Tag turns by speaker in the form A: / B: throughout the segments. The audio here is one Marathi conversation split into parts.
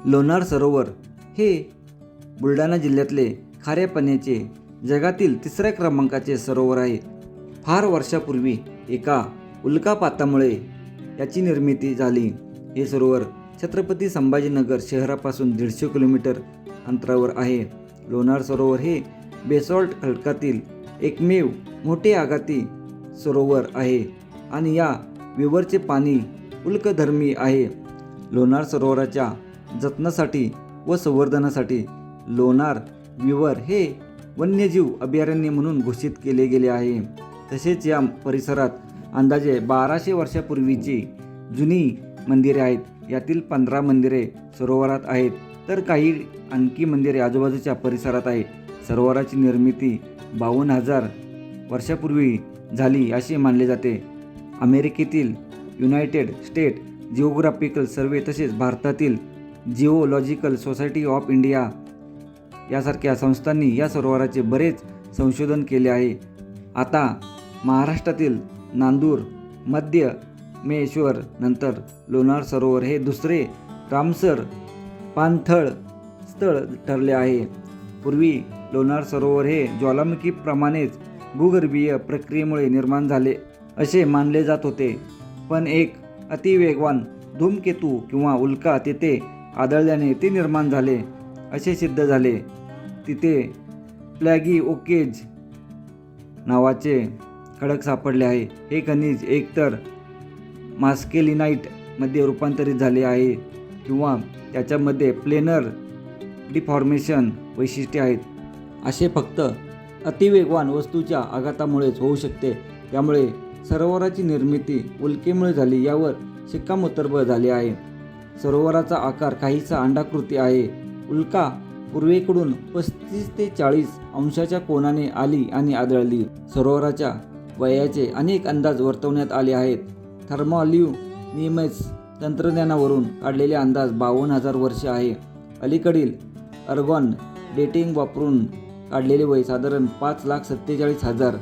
A: लोणार सरोवर हे बुलढाणा जिल्ह्यातले खाऱ्या पाण्याचे जगातील 3ऱ्या क्रमांकाचे सरोवर आहे. फार वर्षापूर्वी एका उल्कापातामुळे याची निर्मिती झाली. हे सरोवर छत्रपती संभाजीनगर शहरापासून 150 किलोमीटर अंतरावर आहे. लोणार सरोवर हे बेसॉल्ट खडकातील एकमेव मोठे आगाती सरोवर आहे आणि या विवरचे पाणी उल्कधर्मी आहे. लोणार सरोवराच्या जतनासाठी व संवर्धनासाठी लोणार विवर हे वन्यजीव अभयारण्य म्हणून घोषित केले गेले आहे. तसेच या परिसरात अंदाजे 1200 वर्षापूर्वीची जुनी मंदिरे आहेत. यातील 15 मंदिरे सरोवरात आहेत, तर काही आणखी मंदिरे आजूबाजूच्या परिसरात आहेत. सरोवराची निर्मिती 52,000 वर्षापूर्वी झाली असे मानले जाते. अमेरिकेतील युनायटेड स्टेट जिओग्राफिकल सर्वे तसेच भारतातील जिओलॉजिकल सोसायटी ऑफ इंडिया यासारख्या संस्थांनी या सरोवराचे बरेच संशोधन केले आहे. आता महाराष्ट्रातील नांदूर, मध्य महेश्वर नंतर लोणार सरोवर हे दुसरे रामसर पाणथळ स्थळ ठरले आहे. पूर्वी लोणार सरोवर हे ज्वालामुखीप्रमाणेच भूगर्भीय प्रक्रियेमुळे निर्माण झाले असे मानले जात होते, पण एक अतिवेगवान धूमकेतू किंवा उल्का तेथे आदळल्याने ते निर्माण झाले असे सिद्ध झाले. तिथे प्लॅगिओकेज नावाचे खडक सापडले आहे. हे खनिज एकतर मास्केलिनाइट मध्ये रूपांतरित झाले आहे किंवा त्याच्यामध्ये प्लेनर डिफॉर्मेशन वैशिष्ट्ये आहेत. असे फक्त अतिवेगवान वस्तूच्या आघातामुळेच होऊ शकते. त्यामुळे सरोवराची निर्मिती उल्केमुळे झाली यावर शिक्कामोर्तब झाले आहे. सरोवराचा आकार काहीसा अंडाकृती आहे. उल्का पूर्वेकडून 35 ते 40 अंशाच्या कोनाने आली आणि आदळली. सरोवराच्या वयाचे अनेक अंदाज वर्तवण्यात आले आहेत. थर्मोल्युमिनेस तंत्रज्ञानावरून काढलेले अंदाज 52,000 वर्ष आहे. अलीकडील अर्गॉन डेटिंग वापरून काढलेले वय साधारण 5,47,000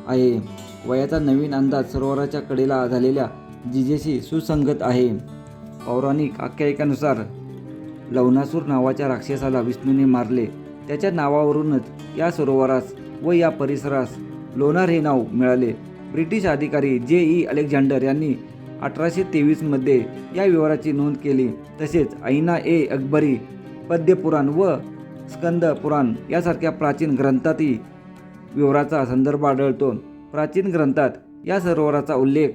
A: आहे. वयाचा नवीन अंदाज सरोवराच्या कडेला झालेल्या जिजेशी सुसंगत आहे. पौराणिक आख्यायिकानुसार लवणासूर नावाच्या राक्षसाला विष्णूने मारले. त्याच्या नावावरूनच या सरोवरास व या परिसरास लोणार हे नाव मिळाले. ब्रिटिश अधिकारी जे. अलेक्झांडर यांनी 1823 मध्ये या विवराची नोंद केली. तसेच ऐना अकबरी पद्यपुराण व स्कंद पुराण यासारख्या प्राचीन ग्रंथातही विवराचा संदर्भ आढळतो. प्राचीन ग्रंथात या सरोवराचा उल्लेख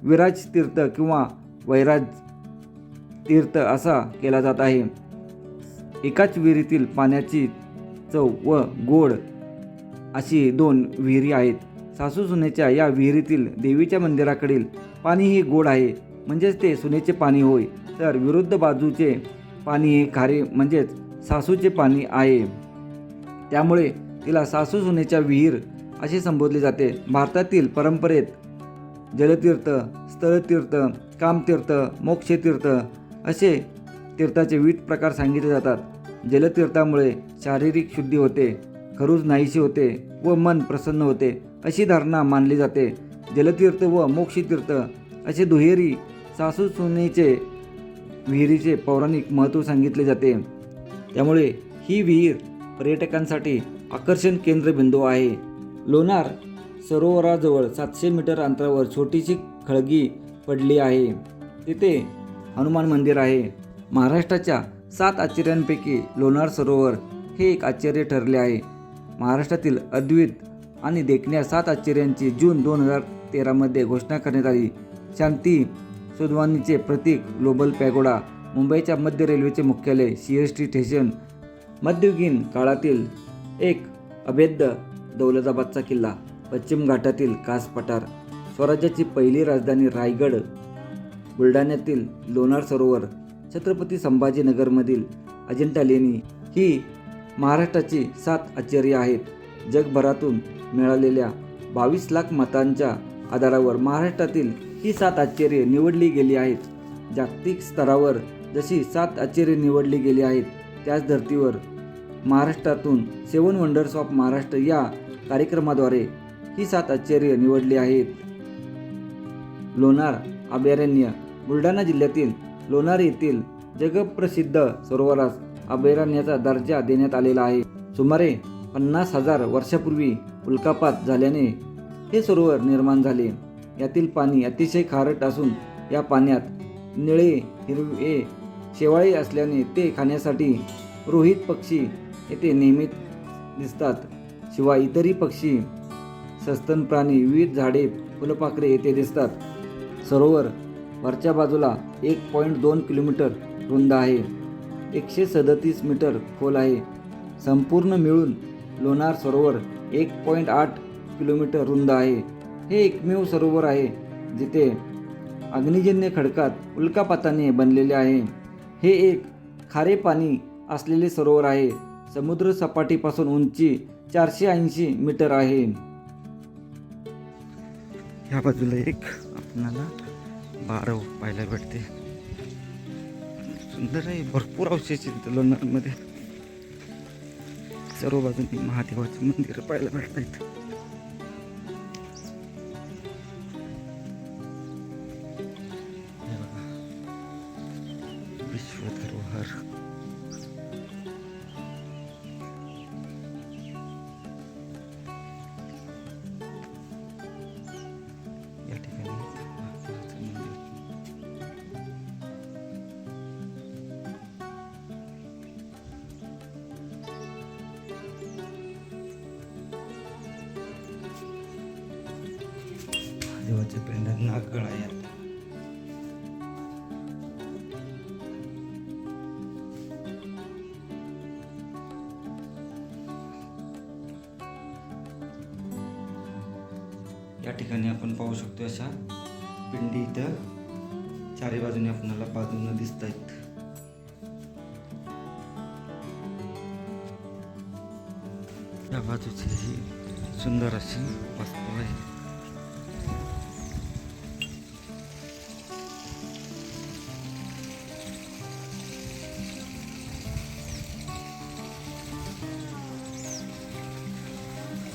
A: विराज तीर्थ किंवा वैराज तीर्थ असा केला जात आहे. एकाच विहिरीतील पाण्याची चव व गोड अशी 2 विहिरी आहेत. सासू सुनेच्या या विहिरीतील देवीच्या मंदिराकडील पाणी हे गोड आहे, म्हणजेच ते सुनेचे पाणी होय, तर विरुद्ध बाजूचे पाणी हे खारे म्हणजेच सासूचे पाणी आहे. त्यामुळे तिला सासू सुनेच्या विहीर असे संबोधले जाते. भारतातील परंपरेत जलतीर्थ, स्थळतीर्थ, कामतीर्थ, मोक्षतीर्थ असे तीर्थाचे विविध प्रकार सांगितले जातात. जलतीर्थामुळे शारीरिक शुद्धी होते, खरूज नाहीशी होते व मन प्रसन्न होते अशी धारणा मानली जाते. जलतीर्थ व मोक्षतीर्थ असे दुहेरी सासू सुनेचे विहिरीचे पौराणिक महत्त्व सांगितले जाते. त्यामुळे ही विहीर पर्यटकांसाठी आकर्षण केंद्रबिंदू आहे. लोणार सरोवराजवळ 700 मीटर अंतरावर छोटीशी खळगी पडली आहे. तिथे हनुमान मंदिर आहे. महाराष्ट्राच्या 7 आश्चर्यांपैकी लोणार सरोवर हे एक आश्चर्य ठरले आहे. महाराष्ट्रातील अद्भुत आणि देखण्या 7 आश्चर्यांची जून 2013 मध्ये घोषणा करण्यात आली. शांती सुधवानीचे प्रतीक ग्लोबल पॅगोडा, मुंबईच्या मध्य रेल्वेचे मुख्यालय, CST स्टेशन, मध्ययुगीन काळातील एक अभेद्य दौलताबादचा किल्ला, पश्चिम घाटातील कास पठार, स्वराज्याची पहिली राजधानी रायगड, बुलढाण्यातील लोणार सरोवर, छत्रपती संभाजीनगरमधील अजिंठा लेणी ही महाराष्ट्राची 7 आश्चर्ये आहेत. जगभरातून मिळालेल्या 22 लाख मतांच्या आधारावर महाराष्ट्रातील ही 7 आश्चर्ये निवडली गेली आहेत. जागतिक स्तरावर जशी 7 आश्चर्ये निवडली गेली आहेत, त्याच धर्तीवर महाराष्ट्रातून 7 वंडर्स ऑफ महाराष्ट्र या कार्यक्रमाद्वारे ही 7 आश्चर्ये निवडली आहेत. लोणार अभयारण्य बुलढाणा जिल्ह्यातील लोणार येथील जगप्रसिद्ध सरोवरास अभयारण्याचा दर्जा देण्यात आलेला आहे. सुमारे 50,000 वर्षापूर्वी उल्कापात झाल्याने हे सरोवर निर्माण झाले. यातील पाणी अतिशय खारट असून या पाण्यात निळे हिरवे शेवाळे असल्याने ते खाण्यासाठी रोहित पक्षी येथे नेहमी दिसतात. शिवाय इतरही पक्षी, सस्तन प्राणी, विविध झाडे, फुलपाखरे येथे दिसतात. सरोवर वरच्या बाजूला 1.2 किलोमीटर रुंद आहे, 137 मीटर खोल आहे. संपूर्ण मिळून लोणार सरोवर 1.8 किलोमीटर रुंद आहे. हे एकमेव सरोवर आहे जिथे अग्निजन्य खडकात उल्कापाताने बनलेले आहे. हे एक खारे पाणी असलेले सरोवर आहे. समुद्र सपाटीपासून उंची 480 मीटर आहे. या बाजूला एक आपल्याला बारव पाहायला भेटते. सुंदर आहे. भरपूर अवशेष आहेत लोणारमध्ये. सर्व बाजूनी महादेवाचे मंदिर पाहायला भेटतात. विश्व धरोहर. या ठिकाणी महादेवाचं मंदिर. महादेवाच्या पिंडात नागगळ आहे. या ठिकाणी आपण पाहू शकतो अशा पिंडी इथं चारी बाजूने आपल्याला बाजूने दिसत आहेत. या बाजूची ही सुंदर अशी वास्तू आहे.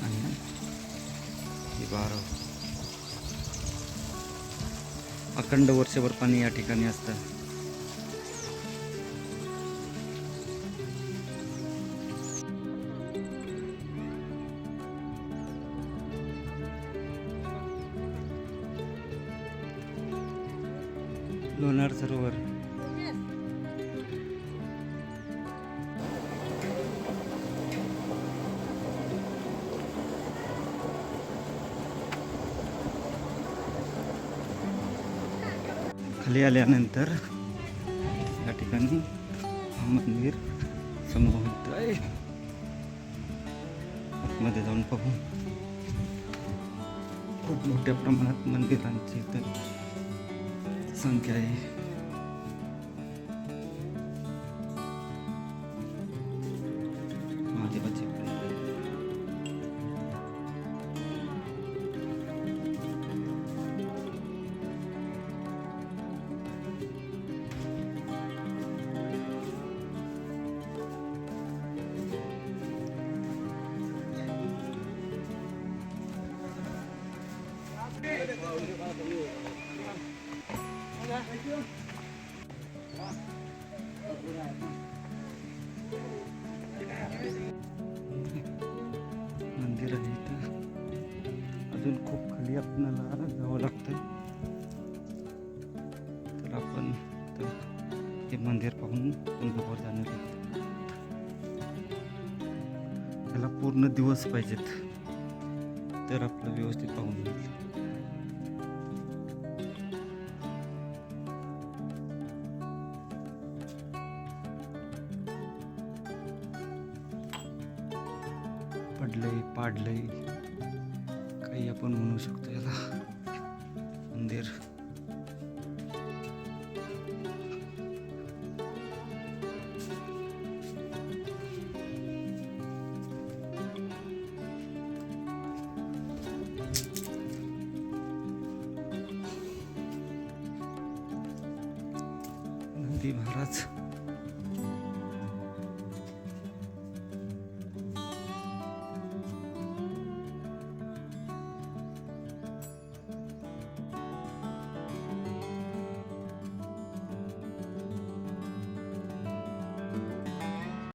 A: आणि ही बारव. अखंड वर्षभर पाणी या ठिकाणी असतं. लोणार सरोवर. खाली आल्यानंतर या ठिकाणी मंदिर समोर आहे. आतमध्ये जाऊन पाहू. खूप मोठ्या प्रमाणात मंदिरांची इथं संख्या आहे. महादेवाचे मंदिर आहे इथं. अजून खूप खाली आपल्याला जावं लागतं. तर आपण हे मंदिर पाहून कुंभवर जाणार आहोत. त्याला पूर्ण दिवस पाहिजेत तर आपलं व्यवस्थित पाहून मिळेल. पडलंय, पाडलंय, काही आपण म्हणू शकतो याला. मंदिर नंदी महाराज.